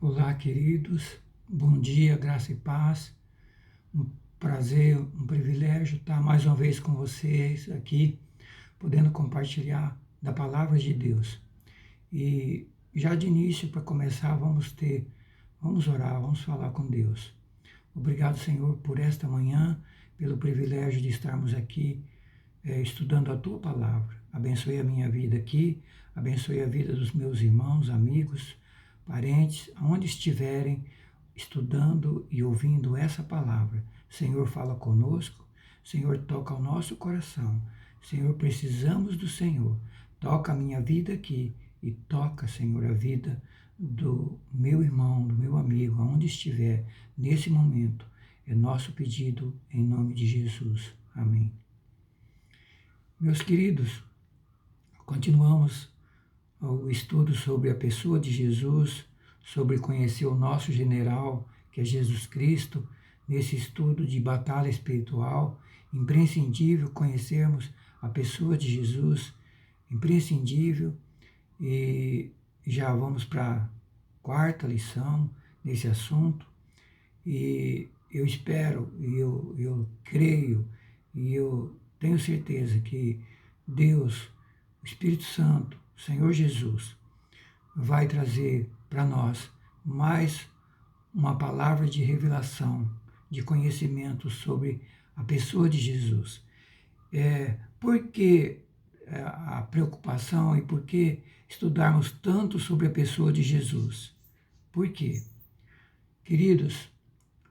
Olá, queridos. Bom dia, graça e paz. Um prazer, um privilégio estar mais uma vez com vocês aqui, podendo compartilhar da palavra de Deus. E já de início, para começar, vamos orar, vamos falar com Deus. Obrigado, Senhor, por esta manhã, pelo privilégio de estarmos aqui estudando a Tua palavra. Abençoe a minha vida aqui, abençoe a vida dos meus irmãos, amigos, parentes, aonde estiverem estudando e ouvindo essa palavra. Senhor, fala conosco. Senhor, toca o nosso coração. Senhor, precisamos do Senhor. Toca a minha vida aqui e toca, Senhor, a vida do meu irmão, do meu amigo, aonde estiver, nesse momento. É nosso pedido em nome de Jesus. Amém. Meus queridos, continuamos o estudo sobre a pessoa de Jesus, sobre conhecer o nosso general, que é Jesus Cristo. Nesse estudo de batalha espiritual, imprescindível conhecermos a pessoa de Jesus, imprescindível. E já vamos para a quarta lição nesse assunto. E eu espero, e eu creio, e eu tenho certeza que Deus, o Espírito Santo, o Senhor Jesus, vai trazer para nós mais uma palavra de revelação, de conhecimento sobre a pessoa de Jesus. Por que a preocupação e por que estudarmos tanto sobre a pessoa de Jesus? Por quê? Queridos,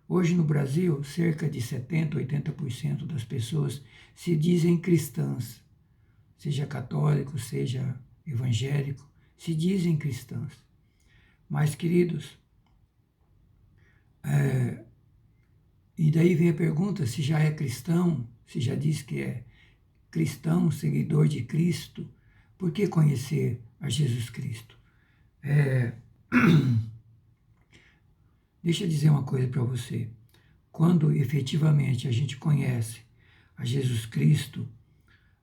hoje no Brasil, cerca de 70%, 80% das pessoas se dizem cristãs, seja católico, seja evangélico, se dizem cristãs. Mas, queridos, e daí vem a pergunta, se já é cristão, se já diz que é cristão, seguidor de Cristo, por que conhecer a Jesus Cristo? Deixa eu dizer uma coisa para você. Quando efetivamente a gente conhece a Jesus Cristo,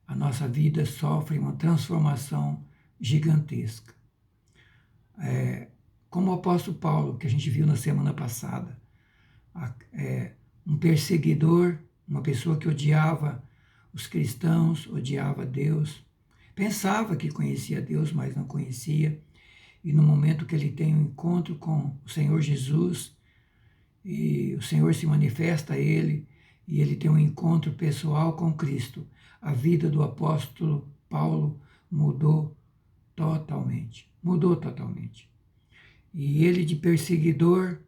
a nossa vida sofre uma transformação gigantesca. Como o apóstolo Paulo, que a gente viu na semana passada, um perseguidor, uma pessoa que odiava os cristãos, odiava Deus, pensava que conhecia Deus, mas não conhecia. E no momento que ele tem um encontro com o Senhor Jesus, e o Senhor se manifesta a ele, e ele tem um encontro pessoal com Cristo, a vida do apóstolo Paulo mudou totalmente. Mudou totalmente. E ele, de perseguidor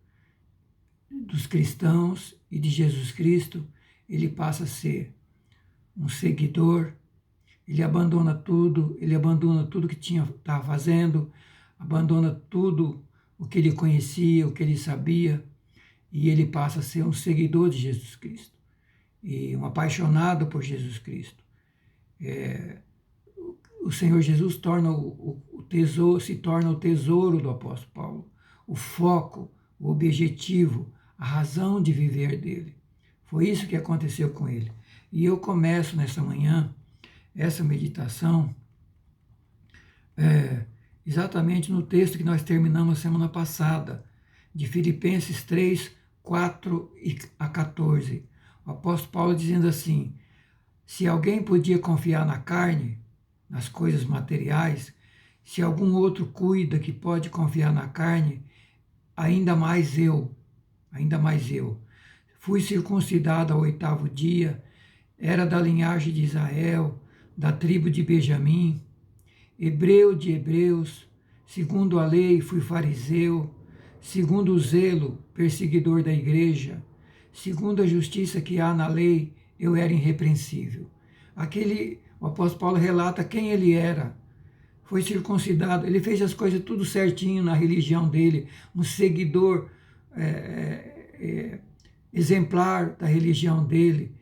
dos cristãos e de Jesus Cristo, ele passa a ser um seguidor. Ele abandona tudo que estava fazendo, abandona tudo o que ele conhecia, o que ele sabia, e ele passa a ser um seguidor de Jesus Cristo e um apaixonado por Jesus Cristo. O Senhor Jesus torna se torna o tesouro do apóstolo Paulo, o foco, o objetivo, a razão de viver dele. Foi isso que aconteceu com ele. E eu começo nessa manhã essa meditação exatamente no texto que nós terminamos a semana passada, de Filipenses 3, 4 a 14. O apóstolo Paulo dizendo assim: se alguém podia confiar na carne, nas coisas materiais, se algum outro cuida que pode confiar na carne, ainda mais eu. Fui circuncidado ao 8º dia, era da linhagem de Israel, da tribo de Benjamim, hebreu de hebreus, segundo a lei fui fariseu, segundo o zelo, perseguidor da igreja, segundo a justiça que há na lei, eu era irrepreensível. O apóstolo Paulo relata quem ele era. Foi circuncidado, ele fez as coisas tudo certinho na religião dele, um seguidor exemplar da religião dele,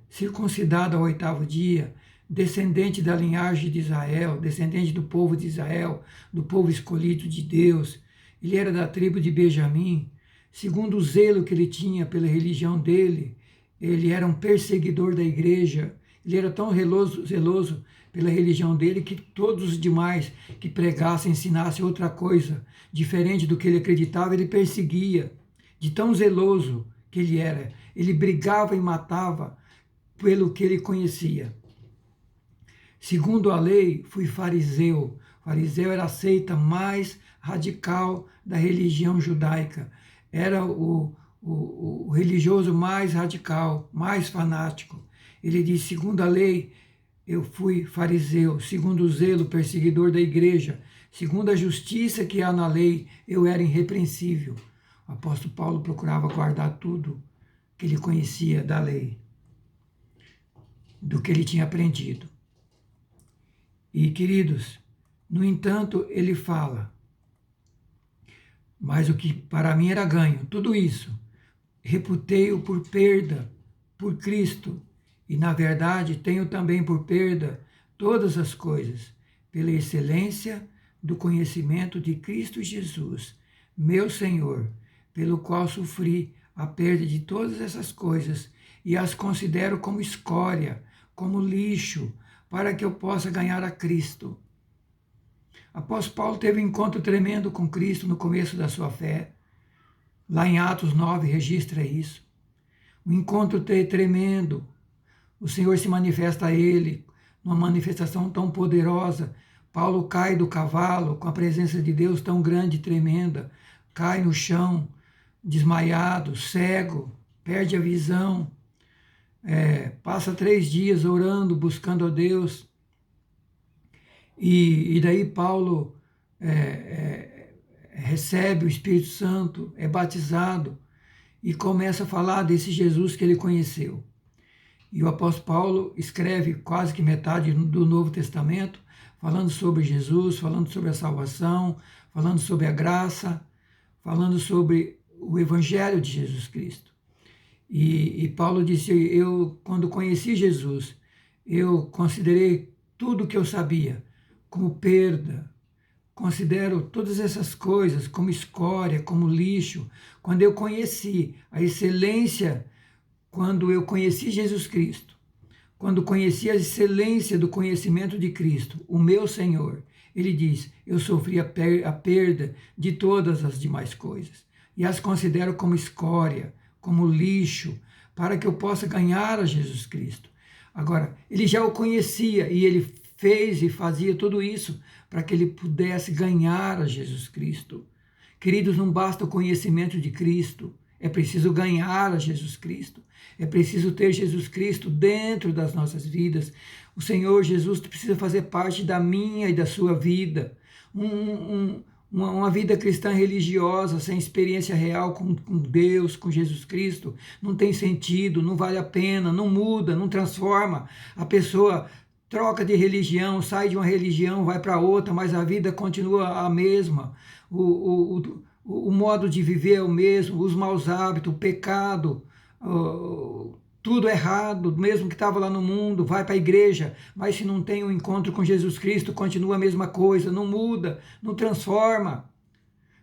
circuncidado ao 8º dia, descendente da linhagem de Israel, descendente do povo de Israel, do povo escolhido de Deus. Ele era da tribo de Benjamim. Segundo o zelo que ele tinha pela religião dele, ele era um perseguidor da igreja. Ele era tão zeloso pela religião dele, que todos os demais que pregassem, ensinassem outra coisa diferente do que ele acreditava, ele perseguia, de tão zeloso que ele era. Ele brigava e matava pelo que ele conhecia. Segundo a lei, fui fariseu. Fariseu era a seita mais radical da religião judaica. Era o religioso mais radical, mais fanático. Ele diz, segundo a lei, eu fui fariseu. Segundo o zelo, perseguidor da igreja. Segundo a justiça que há na lei, eu era irrepreensível. O apóstolo Paulo procurava guardar tudo que ele conhecia da lei, do que ele tinha aprendido. E, queridos, no entanto, ele fala, mas o que para mim era ganho, tudo isso, reputei-o por perda, por Cristo, e na verdade tenho também por perda todas as coisas, pela excelência do conhecimento de Cristo Jesus, meu Senhor, pelo qual sofri a perda de todas essas coisas e as considero como escória, como lixo, para que eu possa ganhar a Cristo. Apóstolo Paulo teve um encontro tremendo com Cristo no começo da sua fé. Lá em Atos 9 registra isso. Um encontro tremendo. O Senhor se manifesta a ele numa manifestação tão poderosa. Paulo cai do cavalo com a presença de Deus tão grande e tremenda. Cai no chão, desmaiado, cego, perde a visão. Passa 3 dias orando, buscando a Deus. E daí Paulo recebe o Espírito Santo, é batizado e começa a falar desse Jesus que ele conheceu. E o apóstolo Paulo escreve quase que metade do Novo Testamento, falando sobre Jesus, falando sobre a salvação, falando sobre a graça, falando sobre o Evangelho de Jesus Cristo. E Paulo disse, eu quando conheci Jesus, eu considerei tudo o que eu sabia como perda, considero todas essas coisas como escória, como lixo. Quando eu conheci a excelência, quando eu conheci Jesus Cristo, quando conheci a excelência do conhecimento de Cristo, o meu Senhor, ele diz, eu sofri a perda de todas as demais coisas e as considero como escória, como lixo, para que eu possa ganhar a Jesus Cristo. Agora, ele já o conhecia e ele fez e fazia tudo isso para que ele pudesse ganhar a Jesus Cristo. Queridos, não basta o conhecimento de Cristo, é preciso ganhar a Jesus Cristo. É preciso ter Jesus Cristo dentro das nossas vidas. O Senhor Jesus precisa fazer parte da minha e da sua vida. Uma vida cristã religiosa, sem experiência real com Deus, com Jesus Cristo, não tem sentido, não vale a pena, não muda, não transforma. A pessoa troca de religião, sai de uma religião, vai para outra, mas a vida continua a mesma. O modo de viver é o mesmo, os maus hábitos, o pecado, tudo errado, mesmo que estava lá no mundo, vai para a igreja, mas se não tem um encontro com Jesus Cristo, continua a mesma coisa, não muda, não transforma.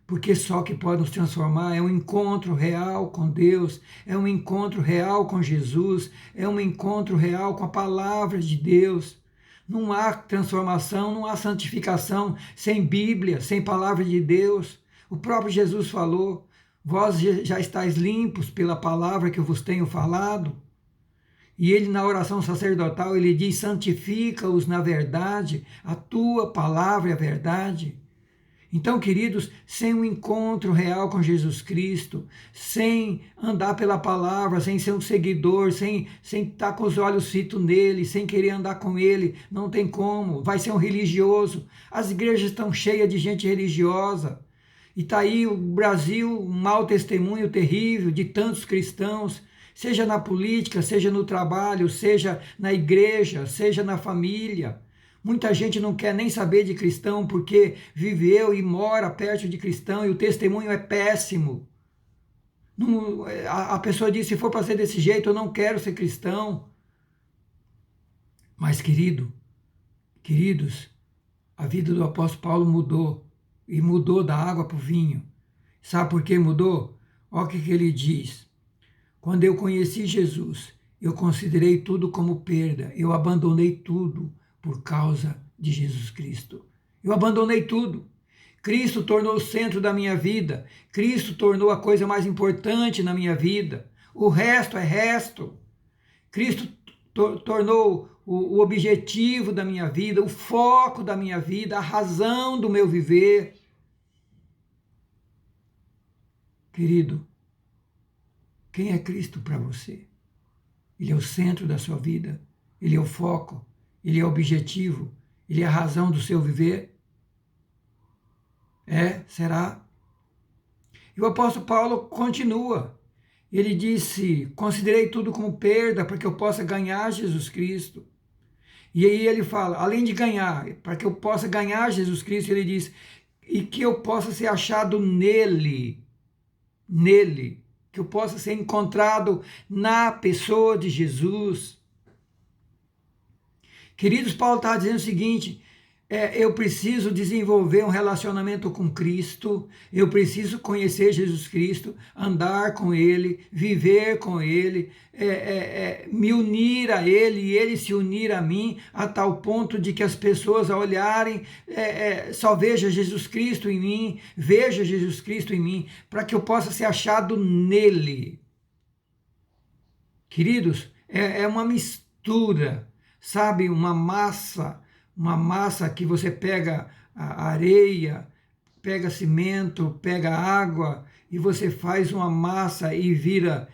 Porque só que pode nos transformar é um encontro real com Deus, é um encontro real com Jesus, é um encontro real com a palavra de Deus. Não há transformação, não há santificação sem Bíblia, sem palavra de Deus. O próprio Jesus falou, vós já estáis limpos pela palavra que eu vos tenho falado. E ele na oração sacerdotal, ele diz, santifica-os na verdade, a tua palavra é a verdade. Então, queridos, sem um encontro real com Jesus Cristo, sem andar pela palavra, sem ser um seguidor, sem estar com os olhos fitos nele, sem querer andar com ele, não tem como, vai ser um religioso. As igrejas estão cheias de gente religiosa. E está aí o Brasil, um mau testemunho terrível de tantos cristãos, seja na política, seja no trabalho, seja na igreja, seja na família. Muita gente não quer nem saber de cristão porque viveu e mora perto de cristão e o testemunho é péssimo. Não, a pessoa diz, se for para ser desse jeito, eu não quero ser cristão. Mas, queridos, a vida do apóstolo Paulo mudou. E mudou da água para o vinho. Sabe por que mudou? Olha o que ele diz. Quando eu conheci Jesus, eu considerei tudo como perda. Eu abandonei tudo por causa de Jesus Cristo. Eu abandonei tudo. Cristo tornou o centro da minha vida. Cristo tornou a coisa mais importante na minha vida. O resto é resto. Cristo tornou o objetivo da minha vida, o foco da minha vida, a razão do meu viver. Querido, quem é Cristo para você? Ele é o centro da sua vida, ele é o foco, ele é o objetivo, ele é a razão do seu viver? Será? E o apóstolo Paulo continua. Ele disse: considerei tudo como perda para que eu possa ganhar Jesus Cristo. E aí ele fala, além de ganhar, para que eu possa ganhar Jesus Cristo, ele diz, e que eu possa ser achado nele, que eu possa ser encontrado na pessoa de Jesus. Queridos, Paulo está dizendo o seguinte, eu preciso desenvolver um relacionamento com Cristo, eu preciso conhecer Jesus Cristo, andar com Ele, viver com Ele, me unir a Ele e Ele se unir a mim, a tal ponto de que as pessoas ao olharem só vejam Jesus Cristo em mim, veja Jesus Cristo em mim, para que eu possa ser achado nele. Queridos, é uma mistura, sabe, uma massa que você pega a areia, pega cimento, pega água e você faz uma massa e vira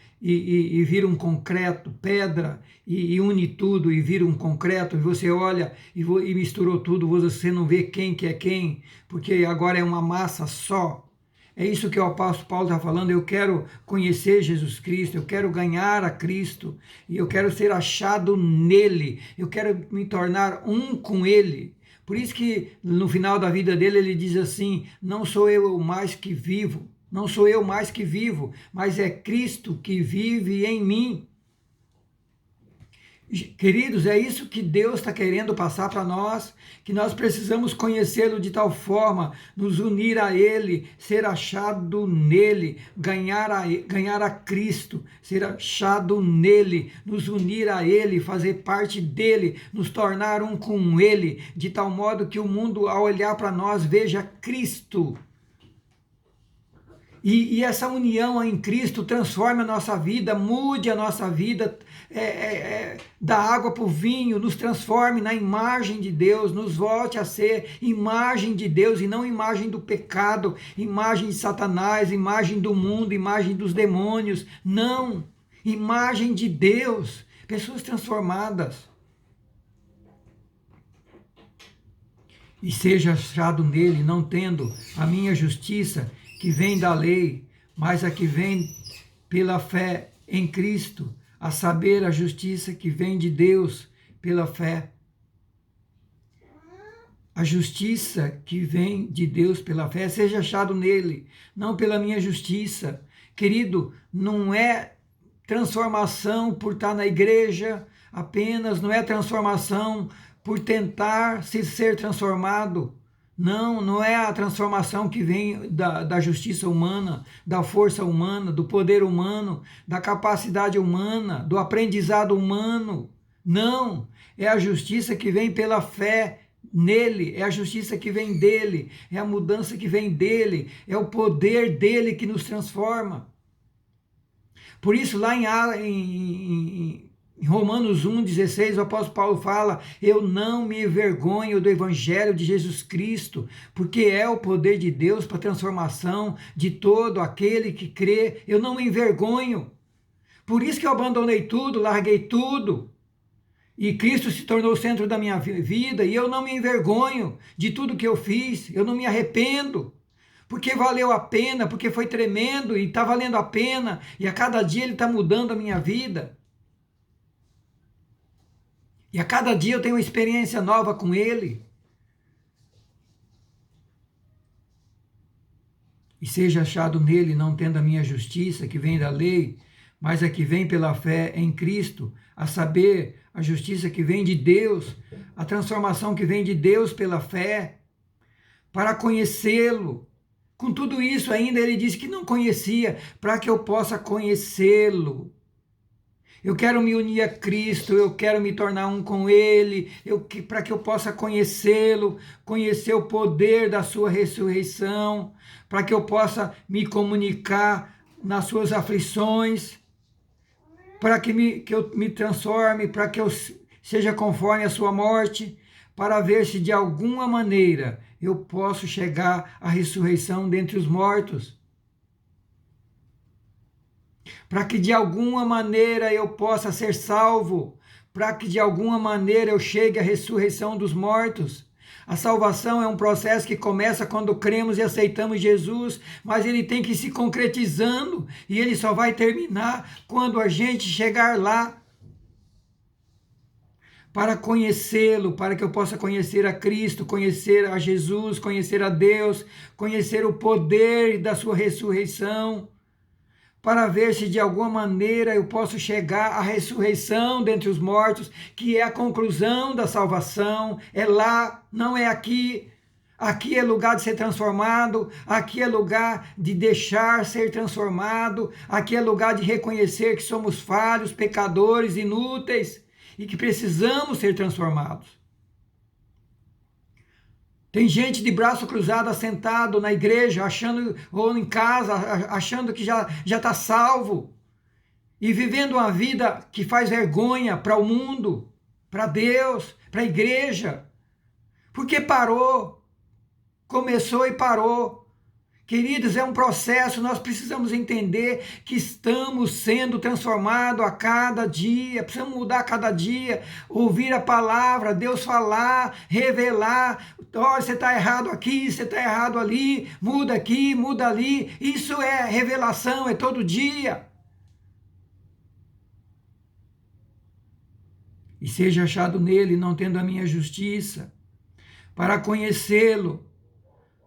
um concreto, pedra, e une tudo e vira um concreto, e você olha e misturou tudo, você não vê quem que é quem, porque agora é uma massa só. É isso que o apóstolo Paulo está falando, eu quero conhecer Jesus Cristo, eu quero ganhar a Cristo, e eu quero ser achado nele, eu quero me tornar um com ele. Por isso que no final da vida dele ele diz assim, não sou eu mais que vivo, não sou eu mais que vivo, mas é Cristo que vive em mim. Queridos, é isso que Deus está querendo passar para nós, que nós precisamos conhecê-lo de tal forma, nos unir a Ele, ser achado nele, ganhar a Cristo, ser achado nele, nos unir a Ele, fazer parte dele, nos tornar um com Ele, de tal modo que o mundo, ao olhar para nós, veja Cristo. E essa união em Cristo transforma a nossa vida, mude a nossa vida, da água para o vinho, nos transforme na imagem de Deus, nos volte a ser imagem de Deus e não imagem do pecado, imagem de Satanás, imagem do mundo, imagem dos demônios. Não, imagem de Deus, pessoas transformadas. E seja achado nele, não tendo a minha justiça, que vem da lei, mas a que vem pela fé em Cristo, a saber, a justiça que vem de Deus pela fé. A justiça que vem de Deus pela fé, seja achado nele, não pela minha justiça. Querido, não é transformação por estar na igreja apenas, não é transformação por tentar se ser transformado. Não é a transformação que vem da justiça humana, da força humana, do poder humano, da capacidade humana, do aprendizado humano. Não, é a justiça que vem pela fé nele, é a justiça que vem dele, é a mudança que vem dele, é o poder dele que nos transforma. Por isso, lá em Romanos 1,16, o apóstolo Paulo fala, eu não me envergonho do evangelho de Jesus Cristo, porque é o poder de Deus para a transformação de todo aquele que crê, eu não me envergonho. Por isso que eu abandonei tudo, larguei tudo, e Cristo se tornou o centro da minha vida, e eu não me envergonho de tudo que eu fiz, eu não me arrependo, porque valeu a pena, porque foi tremendo, e está valendo a pena, e a cada dia Ele está mudando a minha vida. E a cada dia eu tenho uma experiência nova com Ele. E seja achado nele, não tendo a minha justiça, que vem da lei, mas a que vem pela fé em Cristo, a saber, a justiça que vem de Deus, a transformação que vem de Deus pela fé, para conhecê-lo. Com tudo isso ainda ele disse que não conhecia, para que eu possa conhecê-lo. Eu quero me unir a Cristo, eu quero me tornar um com Ele, para que eu possa conhecê-lo, conhecer o poder da sua ressurreição, para que eu possa me comunicar nas suas aflições, para que eu me transforme, para que eu seja conforme a sua morte, para ver se de alguma maneira eu posso chegar à ressurreição dentre os mortos. Para que de alguma maneira eu possa ser salvo, para que de alguma maneira eu chegue à ressurreição dos mortos. A salvação é um processo que começa quando cremos e aceitamos Jesus, mas ele tem que ir se concretizando e ele só vai terminar quando a gente chegar lá para conhecê-lo, para que eu possa conhecer a Cristo, conhecer a Jesus, conhecer a Deus, conhecer o poder da sua ressurreição, para ver se de alguma maneira eu posso chegar à ressurreição dentre os mortos, que é a conclusão da salvação. É lá, não é aqui. Aqui é lugar de ser transformado, aqui é lugar de deixar ser transformado, aqui é lugar de reconhecer que somos falhos, pecadores, inúteis e que precisamos ser transformados. Tem gente de braço cruzado assentado na igreja, achando, ou em casa, achando que já está salvo. E vivendo uma vida que faz vergonha para o mundo, para Deus, para a igreja. Porque parou. Começou e parou. Queridos, é um processo, nós precisamos entender que estamos sendo transformados a cada dia, precisamos mudar a cada dia, ouvir a palavra, Deus falar, revelar, olha, você está errado aqui, você está errado ali, muda aqui, muda ali, isso é revelação, é todo dia. E seja achado nele, não tendo a minha justiça, para conhecê-lo,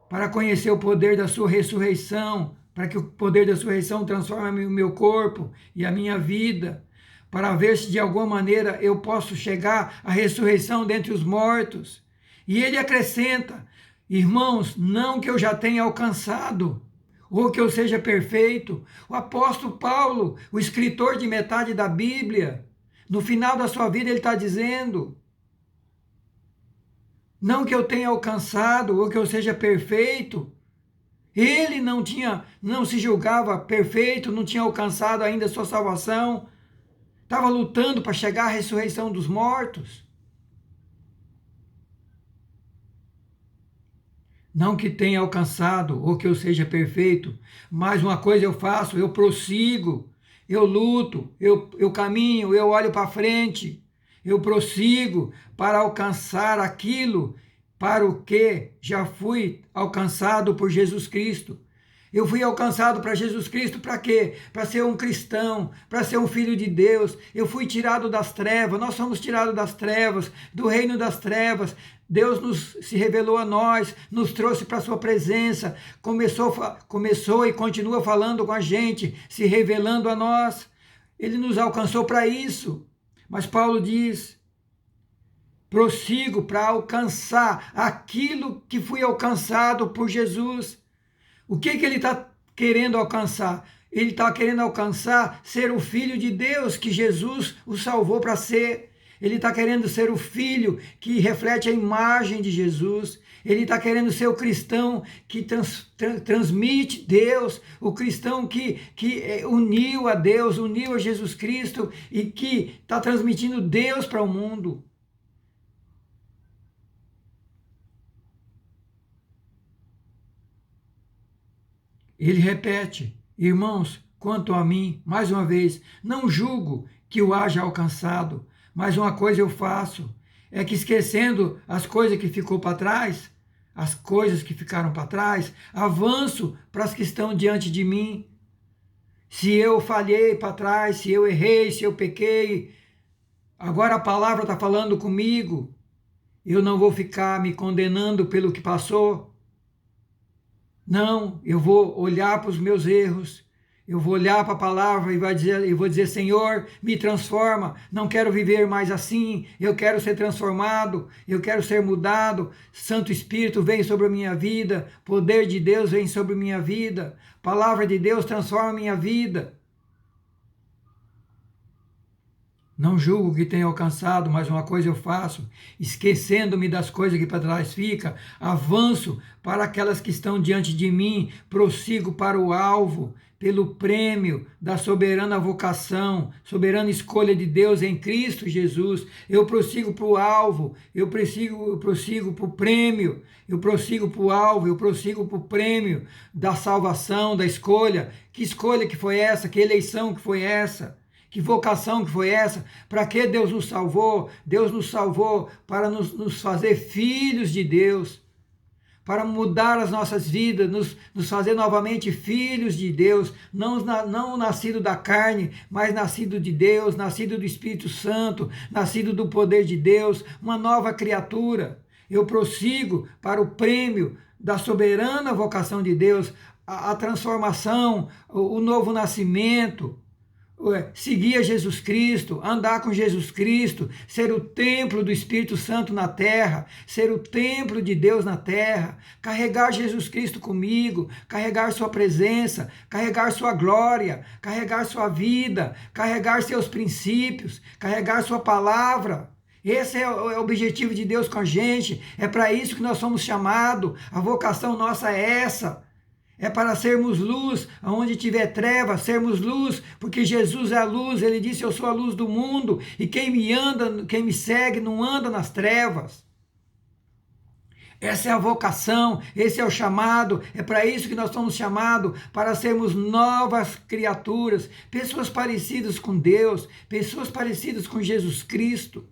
para conhecer o poder da sua ressurreição, para que o poder da sua ressurreição transforme o meu corpo e a minha vida, para ver se de alguma maneira eu posso chegar à ressurreição dentre os mortos. E ele acrescenta, irmãos, não que eu já tenha alcançado, ou que eu seja perfeito. O apóstolo Paulo, o escritor de metade da Bíblia, no final da sua vida ele está dizendo, não que eu tenha alcançado ou que eu seja perfeito. Ele não se julgava perfeito, não tinha alcançado ainda a sua salvação. Estava lutando para chegar à ressurreição dos mortos. Não que tenha alcançado ou que eu seja perfeito, mas uma coisa eu faço, eu prossigo, eu luto, eu caminho, eu olho para frente. Eu prossigo para alcançar aquilo para o que já fui alcançado por Jesus Cristo. Eu fui alcançado para Jesus Cristo para quê? Para ser um cristão, para ser um filho de Deus. Eu fui tirado das trevas, nós somos tirados das trevas, do reino das trevas. Deus se revelou a nós, nos trouxe para a sua presença, começou e continua falando com a gente, se revelando a nós. Ele nos alcançou para isso. Mas Paulo diz, prossigo para alcançar aquilo que fui alcançado por Jesus. O que ele está querendo alcançar? Ele está querendo alcançar ser o filho de Deus que Jesus o salvou para ser. Ele está querendo ser o filho que reflete a imagem de Jesus. Ele está querendo ser o cristão que transmite Deus, o cristão que uniu a Deus, uniu a Jesus Cristo e que está transmitindo Deus para o mundo. Ele repete, irmãos, quanto a mim, mais uma vez, não julgo que o haja alcançado, mas uma coisa eu faço, é que esquecendo as coisas que ficou para trás, as coisas que ficaram para trás, avanço para as que estão diante de mim. Se eu falhei para trás, se eu errei, se eu pequei, agora a palavra está falando comigo, eu não vou ficar me condenando pelo que passou. Não, eu vou olhar para os meus erros, eu vou olhar para a palavra e vou dizer, Senhor, me transforma, não quero viver mais assim, eu quero ser transformado, eu quero ser mudado, Santo Espírito vem sobre a minha vida, poder de Deus vem sobre a minha vida, palavra de Deus transforma a minha vida. Não julgo que tenha alcançado, mas uma coisa eu faço, esquecendo-me das coisas que para trás fica, avanço para aquelas que estão diante de mim, prossigo para o alvo, pelo prêmio da soberana vocação, soberana escolha de Deus em Cristo Jesus. Eu prossigo para o alvo, eu prossigo para o prêmio, eu prossigo para o alvo, eu prossigo para o prêmio da salvação, da escolha. Que escolha que foi essa? Que eleição que foi essa? Que vocação que foi essa? Para que Deus nos salvou? Deus nos salvou para nos fazer filhos de Deus, para mudar as nossas vidas, nos fazer novamente filhos de Deus, não nascido da carne, mas nascido de Deus, nascido do Espírito Santo, nascido do poder de Deus, uma nova criatura. Eu prossigo para o prêmio da soberana vocação de Deus, a transformação, o novo nascimento, seguir a Jesus Cristo, andar com Jesus Cristo, ser o templo do Espírito Santo na terra, ser o templo de Deus na terra, carregar Jesus Cristo comigo, carregar sua presença, carregar sua glória, carregar sua vida, carregar seus princípios, carregar sua palavra. Esse é o objetivo de Deus com a gente, é para isso que nós somos chamados, a vocação nossa é essa. É para sermos luz, aonde tiver trevas, sermos luz, porque Jesus é a luz, ele disse, eu sou a luz do mundo, e quem me segue não anda nas trevas. Essa é a vocação, esse é o chamado, é para isso que nós somos chamados, para sermos novas criaturas, pessoas parecidas com Deus, pessoas parecidas com Jesus Cristo.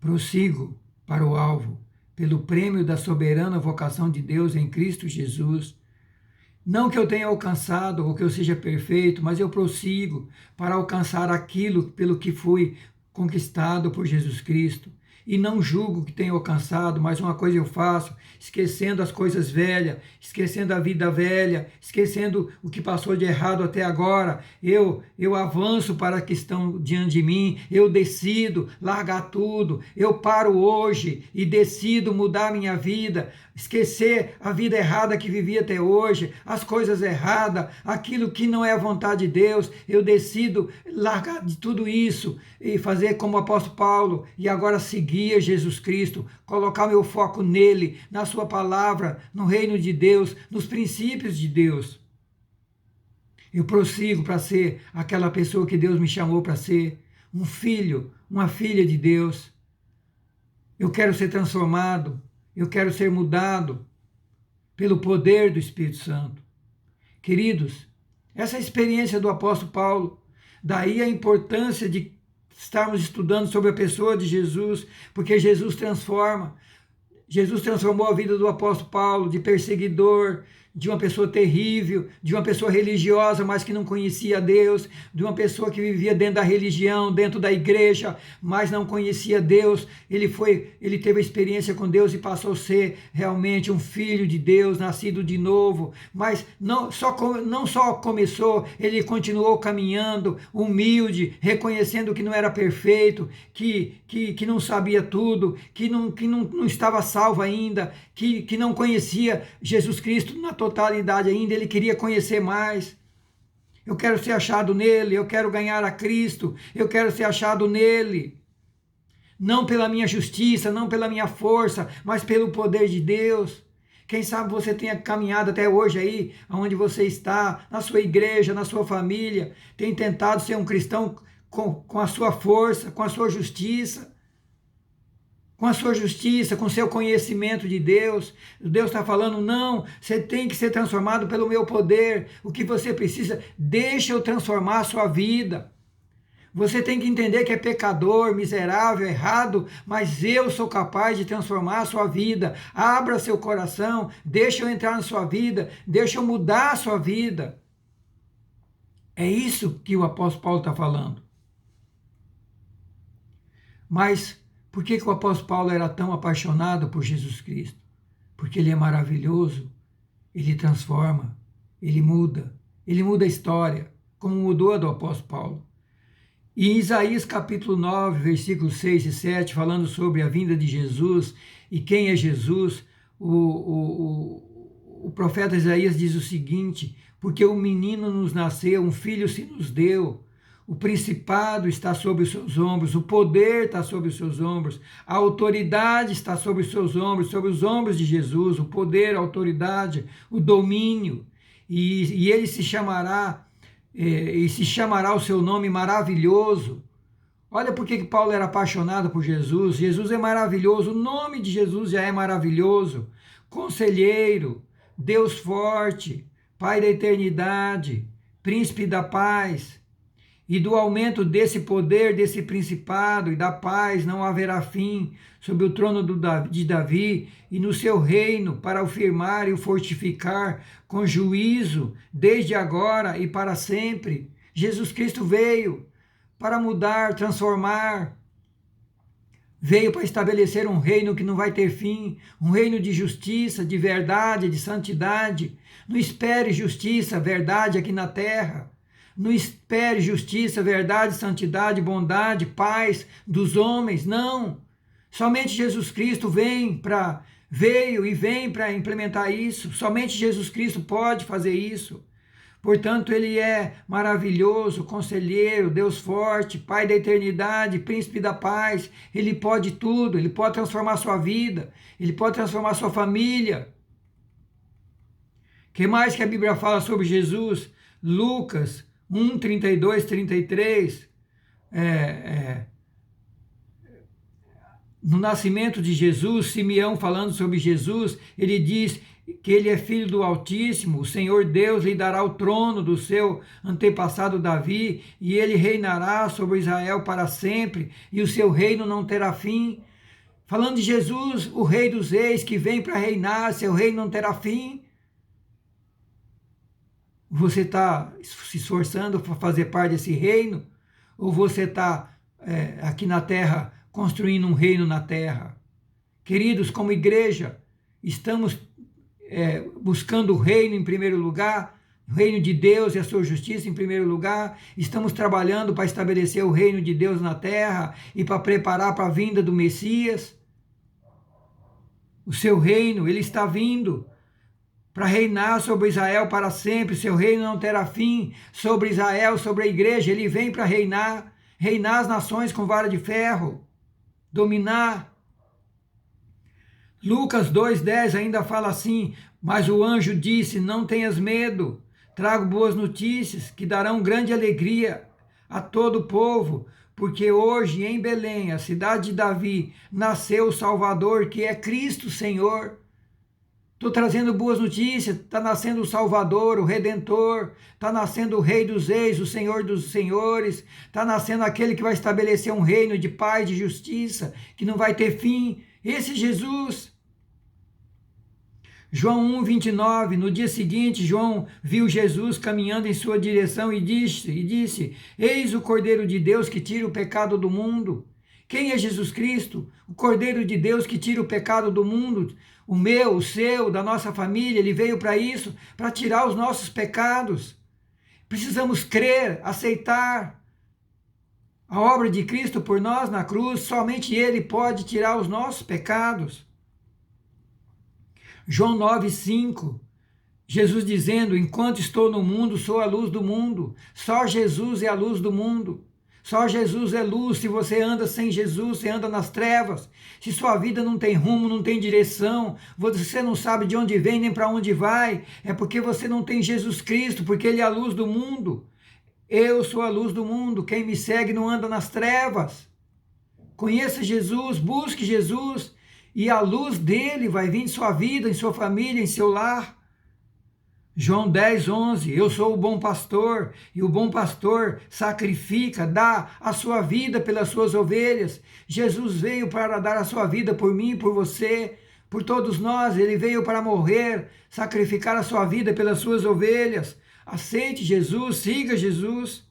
Prossigo para o alvo, pelo prêmio da soberana vocação de Deus em Cristo Jesus. Não que eu tenha alcançado ou que eu seja perfeito, mas eu prossigo para alcançar aquilo pelo que fui conquistado por Jesus Cristo. E não julgo que tenha alcançado, mas uma coisa eu faço, esquecendo as coisas velhas, esquecendo a vida velha, esquecendo o que passou de errado até agora. Eu avanço para que estão diante de mim, eu decido largar tudo, eu paro hoje e decido mudar minha vida, esquecer a vida errada que vivi até hoje, as coisas erradas, aquilo que não é a vontade de Deus. Eu decido largar de tudo isso e fazer como o apóstolo Paulo e agora seguir a Jesus Cristo, colocar meu foco nele, na sua palavra, no reino de Deus, nos princípios de Deus. Eu prossigo para ser aquela pessoa que Deus me chamou para ser, um filho, uma filha de Deus. Eu quero ser transformado, eu quero ser mudado pelo poder do Espírito Santo. Queridos, essa é a experiência do apóstolo Paulo, daí a importância de estarmos estudando sobre a pessoa de Jesus, porque Jesus transforma. Jesus transformou a vida do apóstolo Paulo de perseguidor, de uma pessoa terrível, de uma pessoa religiosa, mas que não conhecia Deus, de uma pessoa que vivia dentro da religião, dentro da igreja, mas não conhecia Deus. Ele teve a experiência com Deus e passou a ser realmente um filho de Deus, nascido de novo. Mas não só começou, ele continuou caminhando, humilde, reconhecendo que não era perfeito, que não sabia tudo, que não estava salvo ainda, que não conhecia Jesus Cristo na totalidade ainda, ele queria conhecer mais. Eu quero ser achado nele, eu quero ganhar a Cristo, eu quero ser achado nele. Não pela minha justiça, não pela minha força, mas pelo poder de Deus. Quem sabe você tenha caminhado até hoje aí, onde você está, na sua igreja, na sua família, tem tentado ser um cristão com a sua força, com a sua justiça, com seu conhecimento de Deus. Deus está falando, não, você tem que ser transformado pelo meu poder. O que você precisa, deixa eu transformar a sua vida. Você tem que entender que é pecador, miserável, errado, mas eu sou capaz de transformar a sua vida. Abra seu coração, deixa eu entrar na sua vida, deixa eu mudar a sua vida. É isso que o apóstolo Paulo está falando. Mas por que o apóstolo Paulo era tão apaixonado por Jesus Cristo? Porque ele é maravilhoso, ele transforma, ele muda a história, como mudou a do apóstolo Paulo. E em Isaías capítulo 9, versículos 6 e 7, falando sobre a vinda de Jesus e quem é Jesus, o profeta Isaías diz o seguinte: porque o menino nos nasceu, um filho se nos deu, o principado está sobre os seus ombros, o poder está sobre os seus ombros, a autoridade está sobre os seus ombros, sobre os ombros de Jesus, o poder, a autoridade, o domínio, e ele se chamará, e se chamará o seu nome maravilhoso. Olha por que Paulo era apaixonado por Jesus. Jesus é maravilhoso, o nome de Jesus já é maravilhoso. Conselheiro, Deus forte, Pai da eternidade, Príncipe da paz. E do aumento desse poder, desse principado e da paz não haverá fim sobre o trono de Davi e no seu reino, para o firmar e o fortificar com juízo, desde agora e para sempre. Jesus Cristo veio para mudar, transformar. Veio para estabelecer um reino que não vai ter fim, um reino de justiça, de verdade, de santidade. Não espere justiça, verdade aqui na terra. Não espere justiça, verdade, santidade, bondade, paz dos homens, não. Somente Jesus Cristo veio e vem para implementar isso. Somente Jesus Cristo pode fazer isso. Portanto, ele é maravilhoso, conselheiro, Deus forte, Pai da eternidade, Príncipe da paz. Ele pode tudo, ele pode transformar a sua vida, ele pode transformar a sua família. O que mais que a Bíblia fala sobre Jesus? Lucas 1, 32, 33. No nascimento de Jesus, Simeão falando sobre Jesus, ele diz que ele é filho do Altíssimo, o Senhor Deus lhe dará o trono do seu antepassado Davi, e ele reinará sobre Israel para sempre, e o seu reino não terá fim. Falando de Jesus, o Rei dos Reis, que vem para reinar, seu reino não terá fim. Você está se esforçando para fazer parte desse reino? Ou você está aqui na terra construindo um reino na terra? Queridos, como igreja, estamos buscando o reino em primeiro lugar, o reino de Deus e a sua justiça em primeiro lugar. Estamos trabalhando para estabelecer o reino de Deus na terra e para preparar para a vinda do Messias. O seu reino, ele está vindo para reinar sobre Israel para sempre. Seu reino não terá fim sobre Israel, sobre a igreja. Ele vem para reinar as nações com vara de ferro, dominar. Lucas 2,10 ainda fala assim: mas o anjo disse, não tenhas medo, trago boas notícias que darão grande alegria a todo o povo, porque hoje em Belém, a cidade de Davi, nasceu o Salvador, que é Cristo Senhor. Estou trazendo boas notícias, está nascendo o Salvador, o Redentor, está nascendo o Rei dos Reis, o Senhor dos Senhores, está nascendo aquele que vai estabelecer um reino de paz, de justiça, que não vai ter fim. Esse Jesus. João 1,29, no dia seguinte, João viu Jesus caminhando em sua direção e disse: eis o Cordeiro de Deus que tira o pecado do mundo. Quem é Jesus Cristo? O Cordeiro de Deus que tira o pecado do mundo. O meu, o seu, da nossa família. Ele veio para isso, para tirar os nossos pecados. Precisamos crer, aceitar a obra de Cristo por nós na cruz. Somente Ele pode tirar os nossos pecados. João 9,5, Jesus dizendo: enquanto estou no mundo, sou a luz do mundo. Só Jesus é a luz do mundo. Só Jesus é luz. Se você anda sem Jesus, você anda nas trevas. Se sua vida não tem rumo, não tem direção, você não sabe de onde vem nem para onde vai, é porque você não tem Jesus Cristo, porque Ele é a luz do mundo. Eu sou a luz do mundo. Quem me segue não anda nas trevas. Conheça Jesus, busque Jesus, e a luz dele vai vir em sua vida, em sua família, em seu lar. João 10,11, eu sou o bom pastor, e o bom pastor sacrifica, dá a sua vida pelas suas ovelhas. Jesus veio para dar a sua vida por mim, por você, por todos nós. Ele veio para morrer, sacrificar a sua vida pelas suas ovelhas. Aceite Jesus, siga Jesus.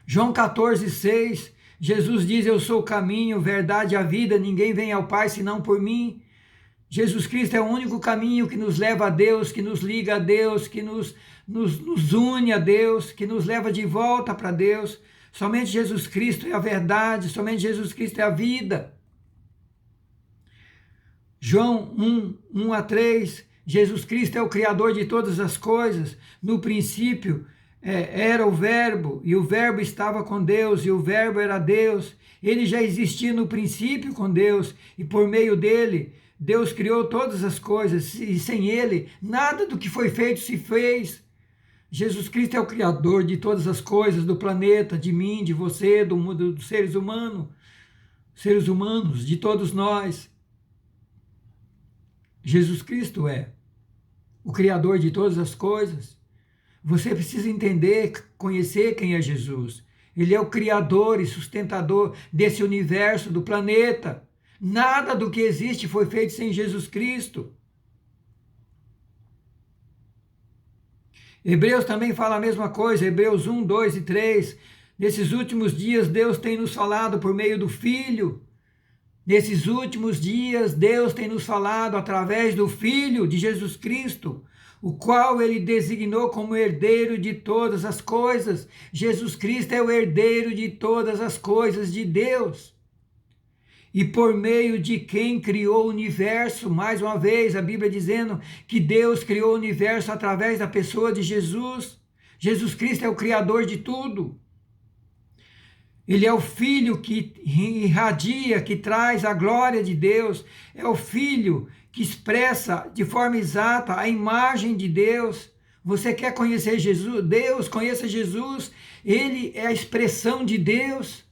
João 14,6, Jesus diz: eu sou o caminho, verdade e a vida, ninguém vem ao Pai senão por mim. Jesus Cristo é o único caminho que nos leva a Deus, que nos liga a Deus, que nos une a Deus, que nos leva de volta para Deus. Somente Jesus Cristo é a verdade, somente Jesus Cristo é a vida. João 1:3, Jesus Cristo é o Criador de todas as coisas. No princípio era o Verbo, e o Verbo estava com Deus, e o Verbo era Deus. Ele já existia no princípio com Deus, e por meio dele, Deus criou todas as coisas, e sem ele, nada do que foi feito se fez. Jesus Cristo é o Criador de todas as coisas, do planeta, de mim, de você, do mundo, dos seres humanos, de todos nós. Jesus Cristo é o Criador de todas as coisas. Você precisa entender, conhecer quem é Jesus. Ele é o Criador e sustentador desse universo, do planeta. Nada do que existe foi feito sem Jesus Cristo. Hebreus também fala a mesma coisa, Hebreus 1, 2 e 3. Nesses últimos dias, Deus tem nos falado por meio do Filho. Nesses últimos dias, Deus tem nos falado através do Filho de Jesus Cristo, o qual ele designou como herdeiro de todas as coisas. Jesus Cristo é o herdeiro de todas as coisas de Deus. E por meio de quem criou o universo, mais uma vez, a Bíblia dizendo que Deus criou o universo através da pessoa de Jesus. Jesus Cristo é o Criador de tudo. Ele é o Filho que irradia, que traz a glória de Deus. É o Filho que expressa de forma exata a imagem de Deus. Você quer conhecer Jesus? Deus, conheça Jesus. Ele é a expressão de Deus,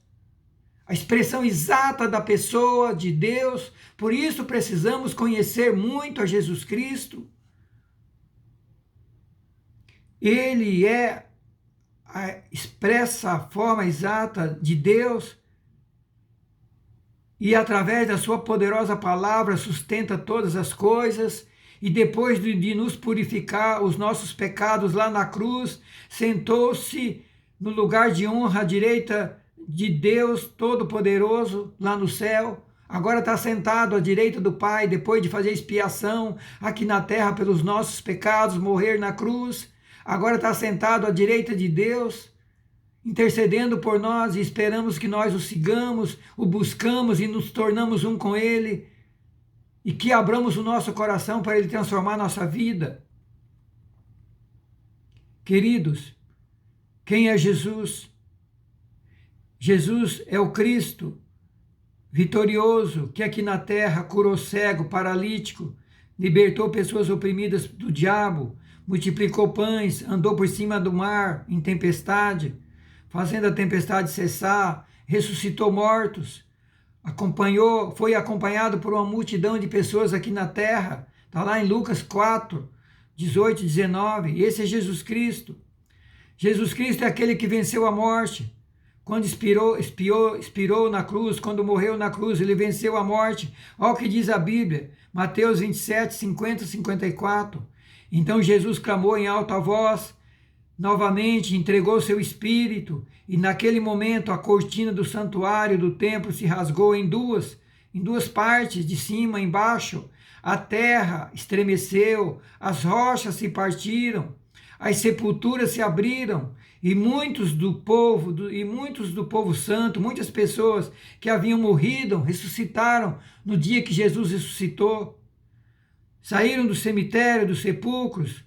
a expressão exata da pessoa de Deus. Por isso precisamos conhecer muito a Jesus Cristo. Ele é expressa a forma exata de Deus e através da sua poderosa palavra sustenta todas as coisas, e depois de nos purificar os nossos pecados lá na cruz, sentou-se no lugar de honra à direita de Deus Todo-Poderoso lá no céu. Agora está sentado à direita do Pai, depois de fazer expiação aqui na terra pelos nossos pecados, morrer na cruz. Agora está sentado à direita de Deus, intercedendo por nós, e esperamos que nós o sigamos, o buscamos e nos tornamos um com Ele, e que abramos o nosso coração para Ele transformar nossa vida. Queridos, quem é Jesus? Jesus é o Cristo vitorioso, que aqui na terra curou cego, paralítico, libertou pessoas oprimidas do diabo, multiplicou pães, andou por cima do mar em tempestade, fazendo a tempestade cessar, ressuscitou mortos, foi acompanhado por uma multidão de pessoas aqui na terra. Está lá em Lucas 4, 18 e 19. Esse é Jesus Cristo. Jesus Cristo é aquele que venceu a morte. Quando expirou na cruz, quando morreu na cruz, ele venceu a morte. Olha o que diz a Bíblia, Mateus 27, 50 e 54. Então Jesus clamou em alta voz, novamente entregou seu espírito, e naquele momento a cortina do santuário do templo se rasgou em duas partes, de cima a embaixo. A terra estremeceu, as rochas se partiram, as sepulturas se abriram, e muitos do povo santo, muitas pessoas que haviam morrido, ressuscitaram no dia que Jesus ressuscitou. Saíram do cemitério, dos sepulcros,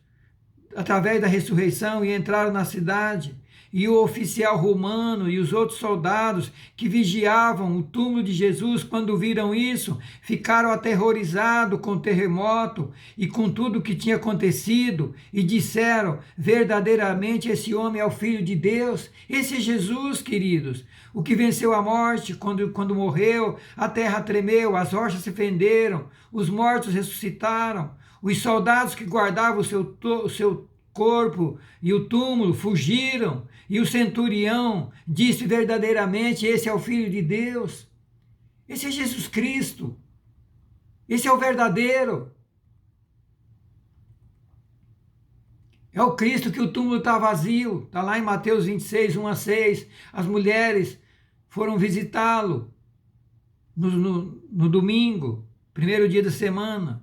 através da ressurreição, e entraram na cidade. E o oficial romano e os outros soldados que vigiavam o túmulo de Jesus, quando viram isso, ficaram aterrorizados com o terremoto e com tudo o que tinha acontecido, e disseram: verdadeiramente esse homem é o Filho de Deus. Esse é Jesus, queridos, o que venceu a morte. Quando morreu, a terra tremeu, as rochas se fenderam, os mortos ressuscitaram, os soldados que guardavam o seu corpo e o túmulo fugiram, e o centurião disse: verdadeiramente esse é o Filho de Deus. Esse é Jesus Cristo. Esse é o verdadeiro. É o Cristo que o túmulo está vazio. Está lá em Mateus 26, 1 a 6. As mulheres foram visitá-lo no domingo, primeiro dia da semana.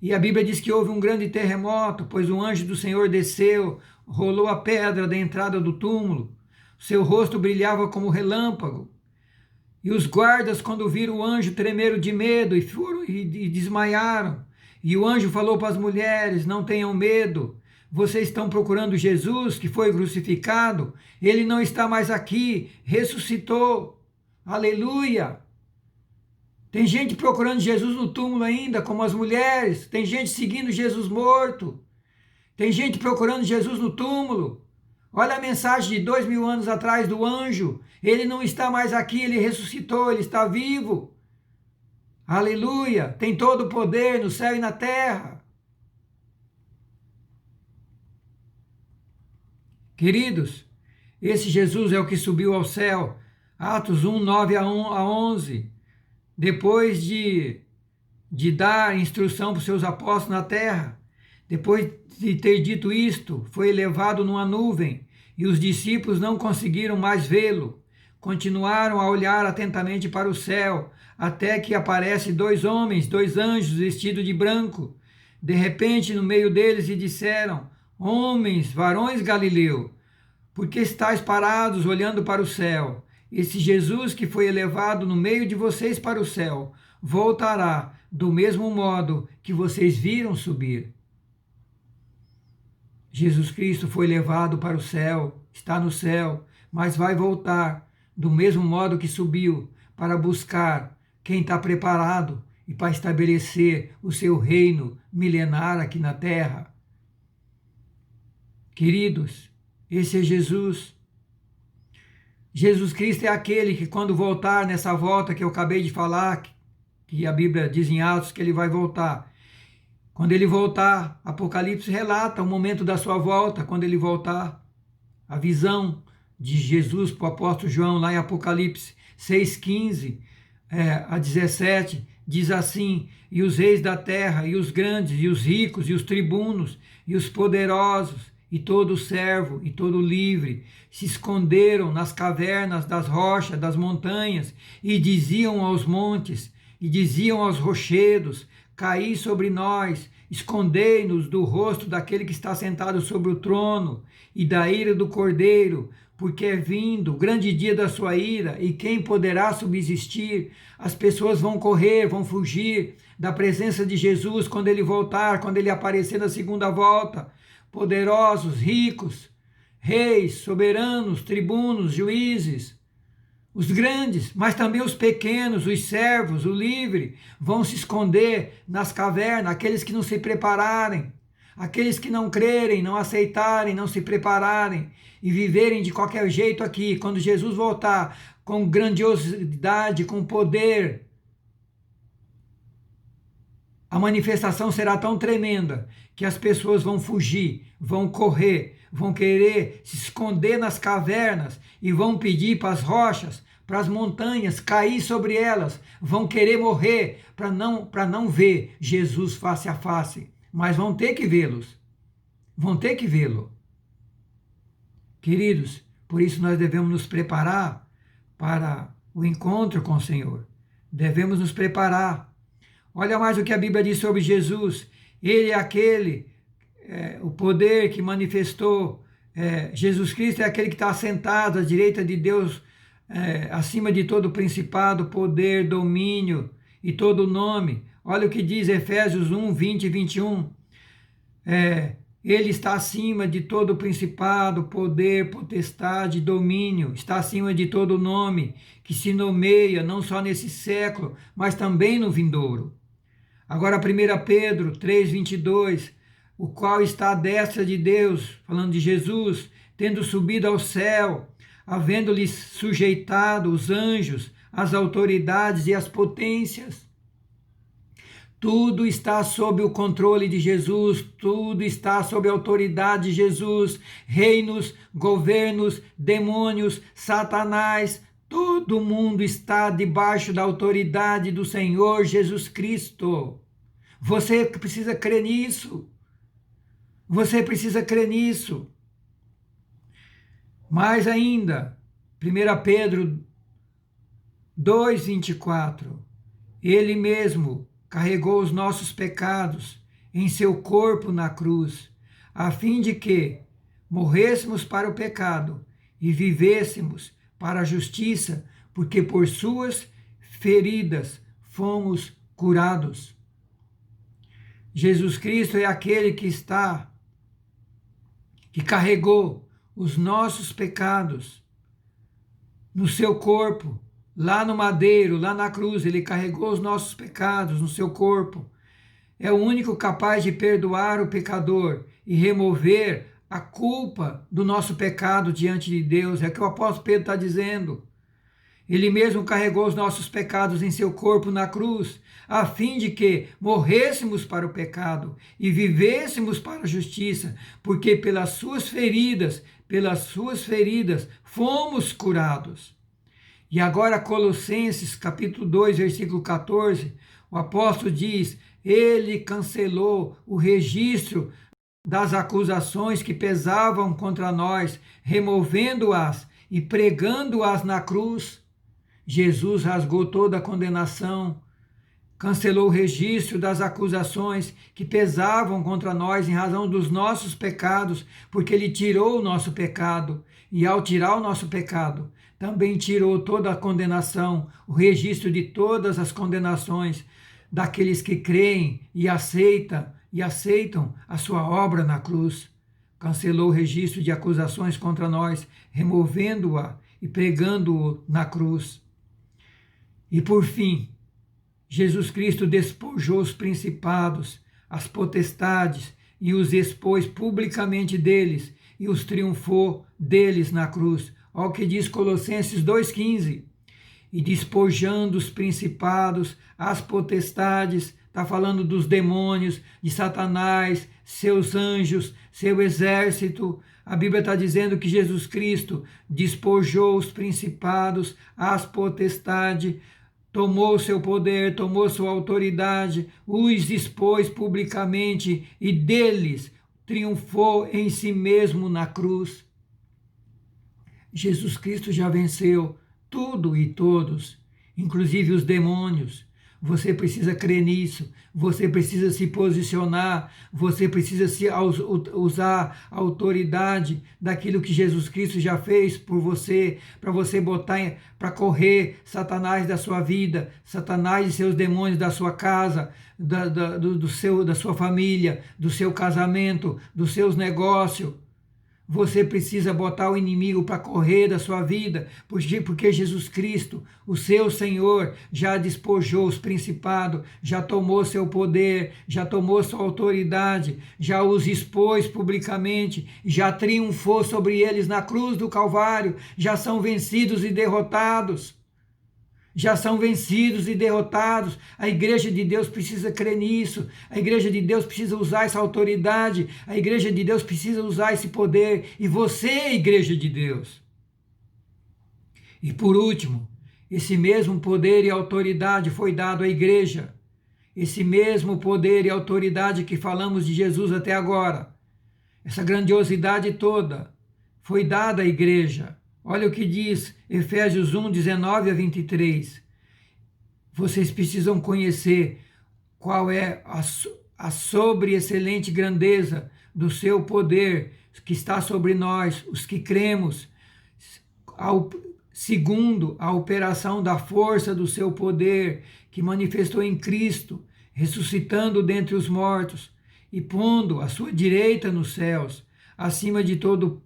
E a Bíblia diz que houve um grande terremoto, pois um anjo do Senhor desceu, rolou a pedra da entrada do túmulo. Seu rosto brilhava como relâmpago. E os guardas, quando viram o anjo, tremeram de medo e desmaiaram. E o anjo falou para as mulheres: não tenham medo. Vocês estão procurando Jesus que foi crucificado? Ele não está mais aqui, ressuscitou. Aleluia! Tem gente procurando Jesus no túmulo ainda, como as mulheres. Tem gente seguindo Jesus morto. Tem gente procurando Jesus no túmulo. Olha a mensagem de 2000 anos atrás do anjo. Ele não está mais aqui, ele ressuscitou, ele está vivo. Aleluia! Tem todo o poder no céu e na terra. Queridos, esse Jesus é o que subiu ao céu. Atos 1, 9 a 11. Depois de dar instrução para os seus apóstolos na terra, depois de ter dito isto, foi elevado numa nuvem e os discípulos não conseguiram mais vê-lo. Continuaram a olhar atentamente para o céu, até que aparecem dois homens, dois anjos vestidos de branco. De repente, no meio deles, e disseram: homens, varões Galileu, por que estáis parados olhando para o céu? Esse Jesus que foi elevado no meio de vocês para o céu, voltará do mesmo modo que vocês viram subir. Jesus Cristo foi levado para o céu, está no céu, mas vai voltar do mesmo modo que subiu, para buscar quem está preparado e para estabelecer o seu reino milenar aqui na terra. Queridos, esse é Jesus. Jesus Cristo é aquele que, quando voltar nessa volta que eu acabei de falar, que a Bíblia diz em Atos que ele vai voltar. Quando ele voltar, Apocalipse relata o momento da sua volta, quando ele voltar. A visão de Jesus para o apóstolo João, lá em Apocalipse 6,15 a 17, diz assim: e os reis da terra, e os grandes, e os ricos, e os tribunos, e os poderosos, e todo servo, e todo livre, se esconderam nas cavernas das rochas, das montanhas, e diziam aos montes, e diziam aos rochedos: caí sobre nós, escondei-nos do rosto daquele que está sentado sobre o trono, e da ira do Cordeiro, porque é vindo o grande dia da sua ira, e quem poderá subsistir? As pessoas vão correr, vão fugir da presença de Jesus quando ele voltar, quando ele aparecer na segunda volta. Poderosos, ricos, reis, soberanos, tribunos, juízes, os grandes, mas também os pequenos, os servos, o livre, vão se esconder nas cavernas, aqueles que não se prepararem, aqueles que não crerem, não aceitarem, não se prepararem e viverem de qualquer jeito aqui. Quando Jesus voltar com grandiosidade, com poder, a manifestação será tão tremenda que as pessoas vão fugir, vão correr, vão querer se esconder nas cavernas e vão pedir para as rochas, para as montanhas cair sobre elas, vão querer morrer para não ver Jesus face a face, mas vão ter que vê-los, vão ter que vê-lo. Queridos, por isso nós devemos nos preparar para o encontro com o Senhor, devemos nos preparar. Olha mais o que a Bíblia diz sobre Jesus. Ele é aquele, o poder que manifestou. Jesus Cristo é aquele que está sentado à direita de Deus, acima de todo principado, poder, domínio e todo nome. Olha o que diz Efésios 1, 20 e 21. Ele está acima de todo principado, poder, potestade, domínio, está acima de todo nome que se nomeia não só nesse século, mas também no vindouro. Agora 1 Pedro 3, 22, o qual está à destra de Deus, falando de Jesus, tendo subido ao céu, havendo-lhe sujeitado os anjos, as autoridades e as potências. Tudo está sob o controle de Jesus, tudo está sob a autoridade de Jesus, reinos, governos, demônios, Satanás, todo mundo está debaixo da autoridade do Senhor Jesus Cristo. Você precisa crer nisso. Você precisa crer nisso. Mais ainda, 1 Pedro 2, 24. Ele mesmo carregou os nossos pecados em seu corpo na cruz, a fim de que morrêssemos para o pecado e vivêssemos para a justiça, porque por suas feridas fomos curados. Jesus Cristo é aquele que carregou os nossos pecados no seu corpo, lá no madeiro, lá na cruz. Ele carregou os nossos pecados no seu corpo. É o único capaz de perdoar o pecador e remover a culpa do nosso pecado diante de Deus. É o que o apóstolo Pedro está dizendo. Ele mesmo carregou os nossos pecados em seu corpo na cruz, a fim de que morrêssemos para o pecado e vivêssemos para a justiça, porque pelas suas feridas, fomos curados. E agora Colossenses capítulo 2, versículo 14, o apóstolo diz: ele cancelou o registro das acusações que pesavam contra nós, removendo-as e pregando-as na cruz. Jesus rasgou toda a condenação, cancelou o registro das acusações que pesavam contra nós em razão dos nossos pecados, porque ele tirou o nosso pecado. E ao tirar o nosso pecado, também tirou toda a condenação, o registro de todas as condenações daqueles que creem e aceitam a sua obra na cruz. Cancelou o registro de acusações contra nós, removendo-a e pregando-o na cruz. E por fim, Jesus Cristo despojou os principados, as potestades e os expôs publicamente deles e os triunfou deles na cruz. Olha o que diz Colossenses 2,15. E despojando os principados, as potestades, está falando dos demônios, de Satanás, seus anjos, seu exército. A Bíblia está dizendo que Jesus Cristo despojou os principados, as potestades, tomou seu poder, tomou sua autoridade, os expôs publicamente e deles triunfou em si mesmo na cruz. Jesus Cristo já venceu tudo e todos, inclusive os demônios. Você precisa crer nisso, você precisa se posicionar, você precisa usar a autoridade daquilo que Jesus Cristo já fez por você, para você botar, para correr Satanás da sua vida, Satanás e seus demônios da sua casa, da sua família, do seu casamento, dos seus negócios. Você precisa botar o inimigo para correr da sua vida, porque Jesus Cristo, o seu Senhor, já despojou os principados, já tomou seu poder, já tomou sua autoridade, já os expôs publicamente, já triunfou sobre eles na cruz do Calvário, já são vencidos e derrotados. Já são vencidos e derrotados. A igreja de Deus precisa crer nisso. A igreja de Deus precisa usar essa autoridade. A igreja de Deus precisa usar esse poder. E você é a igreja de Deus. E por último, esse mesmo poder e autoridade foi dado à igreja. Esse mesmo poder e autoridade que falamos de Jesus até agora. Essa grandiosidade toda foi dada à igreja. Olha o que diz Efésios 1, 19 a 23. Vocês precisam conhecer qual é a sobre-excelente grandeza do seu poder que está sobre nós, os que cremos, segundo a operação da força do seu poder que manifestou em Cristo, ressuscitando dentre os mortos e pondo à sua direita nos céus, acima de todo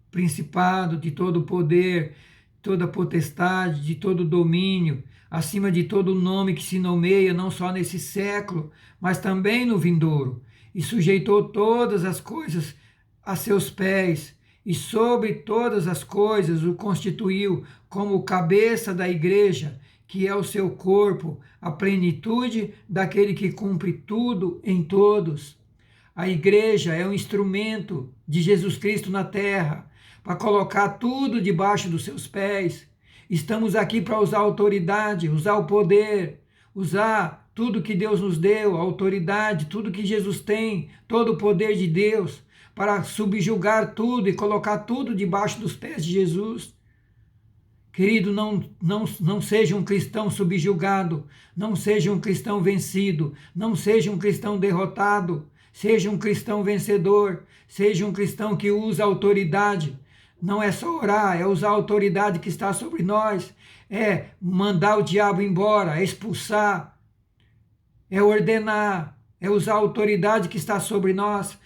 principado, de todo poder, toda potestade, de todo domínio, acima de todo nome que se nomeia, não só nesse século, mas também no vindouro, e sujeitou todas as coisas a seus pés, e sobre todas as coisas o constituiu como cabeça da igreja, que é o seu corpo, a plenitude daquele que cumpre tudo em todos. A igreja é um instrumento de Jesus Cristo na terra, para colocar tudo debaixo dos seus pés. Estamos aqui para usar a autoridade, usar o poder, usar tudo que Deus nos deu, a autoridade, tudo que Jesus tem, todo o poder de Deus, para subjugar tudo e colocar tudo debaixo dos pés de Jesus. Querido, não seja um cristão subjugado, não seja um cristão vencido, não seja um cristão derrotado, seja um cristão vencedor, seja um cristão que usa a autoridade. Não é só orar, é usar a autoridade que está sobre nós, é mandar o diabo embora, é expulsar, é ordenar, é usar a autoridade que está sobre nós.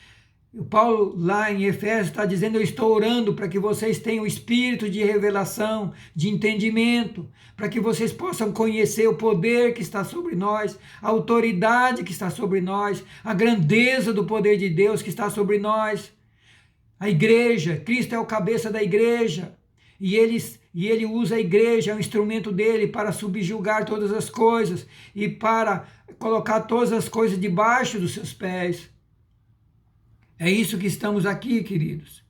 O Paulo, lá em Efésios, está dizendo: eu estou orando para que vocês tenham espírito de revelação, de entendimento, para que vocês possam conhecer o poder que está sobre nós, a autoridade que está sobre nós, a grandeza do poder de Deus que está sobre nós. A igreja, Cristo é o cabeça da igreja, e ele usa a igreja, é um instrumento dele para subjugar todas as coisas e para colocar todas as coisas debaixo dos seus pés. É isso que estamos aqui, queridos.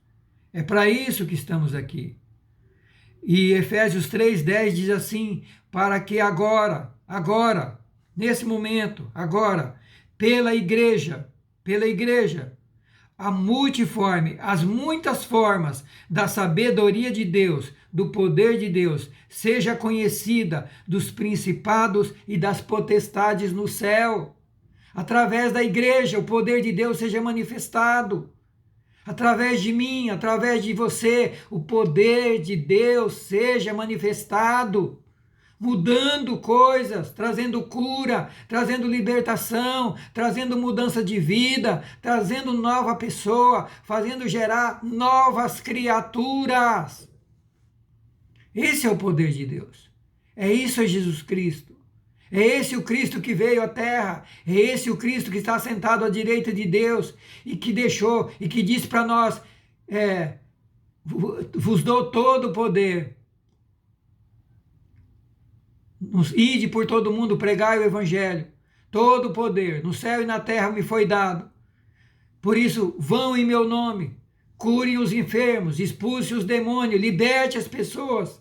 É para isso que estamos aqui. E Efésios 3:10 diz assim: para que agora, nesse momento, agora, pela igreja, as muitas formas da sabedoria de Deus, do poder de Deus, seja conhecida dos principados e das potestades no céu. Através da igreja, o poder de Deus seja manifestado. Através de mim, através de você, o poder de Deus seja manifestado. Mudando coisas, trazendo cura, trazendo libertação, trazendo mudança de vida, trazendo nova pessoa, fazendo gerar novas criaturas. Esse é o poder de Deus. É isso, é Jesus Cristo. É esse o Cristo que veio à terra, é esse o Cristo que está sentado à direita de Deus e que deixou e que disse para nós: vos dou todo o poder. Ide por todo mundo, pregai o evangelho. Todo o poder no céu e na terra me foi dado. Por isso, vão em meu nome, curem os enfermos, expulse os demônios, liberte as pessoas.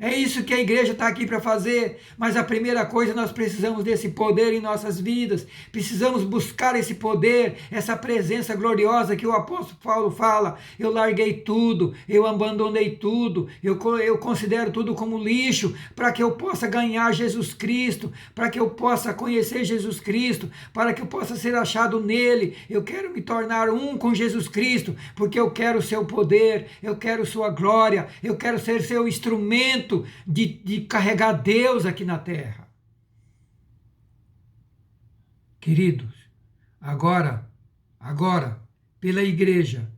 É isso que a igreja está aqui para fazer, mas a primeira coisa, nós precisamos desse poder em nossas vidas, precisamos buscar esse poder, essa presença gloriosa que o apóstolo Paulo fala: eu larguei tudo, eu abandonei tudo, eu considero tudo como lixo, para que eu possa ganhar Jesus Cristo, para que eu possa conhecer Jesus Cristo, para que eu possa ser achado nele. Eu quero me tornar um com Jesus Cristo, porque eu quero o seu poder, eu quero sua glória, eu quero ser seu instrumento de carregar Deus aqui na terra. Queridos, agora, pela igreja,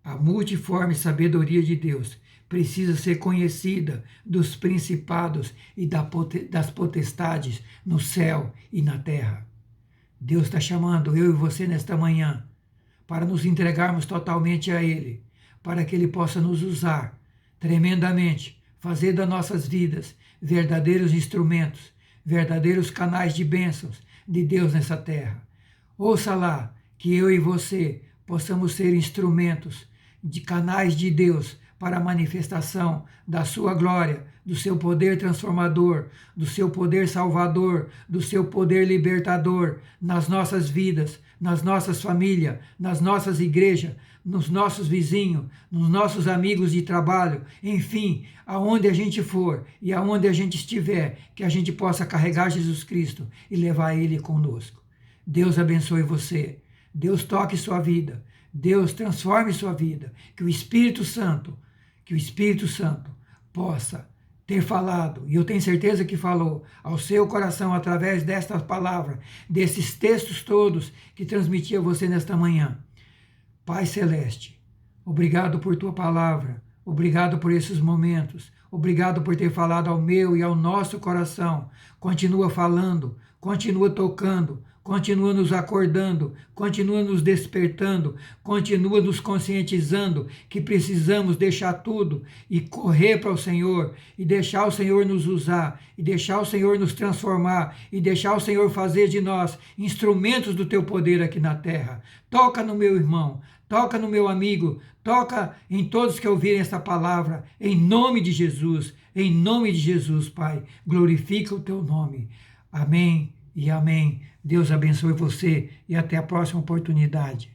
a multiforme sabedoria de Deus precisa ser conhecida dos principados e das potestades no céu e na terra. Deus está chamando eu e você nesta manhã para nos entregarmos totalmente a Ele, para que Ele possa nos usar tremendamente, fazer das nossas vidas verdadeiros instrumentos, verdadeiros canais de bênçãos de Deus nessa terra. Ouça lá, que eu e você possamos ser instrumentos de canais de Deus para a manifestação da sua glória, do seu poder transformador, do seu poder salvador, do seu poder libertador nas nossas vidas, nas nossas famílias, nas nossas igrejas, nos nossos vizinhos, nos nossos amigos de trabalho, enfim, aonde a gente for e aonde a gente estiver, que a gente possa carregar Jesus Cristo e levar Ele conosco. Deus abençoe você, Deus toque sua vida, Deus transforme sua vida, que o Espírito Santo possa ter falado, e eu tenho certeza que falou, ao seu coração através desta palavra, desses textos todos que transmiti a você nesta manhã. Pai Celeste, obrigado por tua palavra, obrigado por esses momentos, obrigado por ter falado ao meu e ao nosso coração. Continua falando, continua tocando, continua nos acordando, continua nos despertando, continua nos conscientizando que precisamos deixar tudo e correr para o Senhor, e deixar o Senhor nos usar, e deixar o Senhor nos transformar, e deixar o Senhor fazer de nós instrumentos do teu poder aqui na terra. Toca no meu irmão, toca no meu amigo, toca em todos que ouvirem esta palavra, em nome de Jesus, Pai, glorifica o teu nome. Amém e amém. Deus abençoe você e até a próxima oportunidade.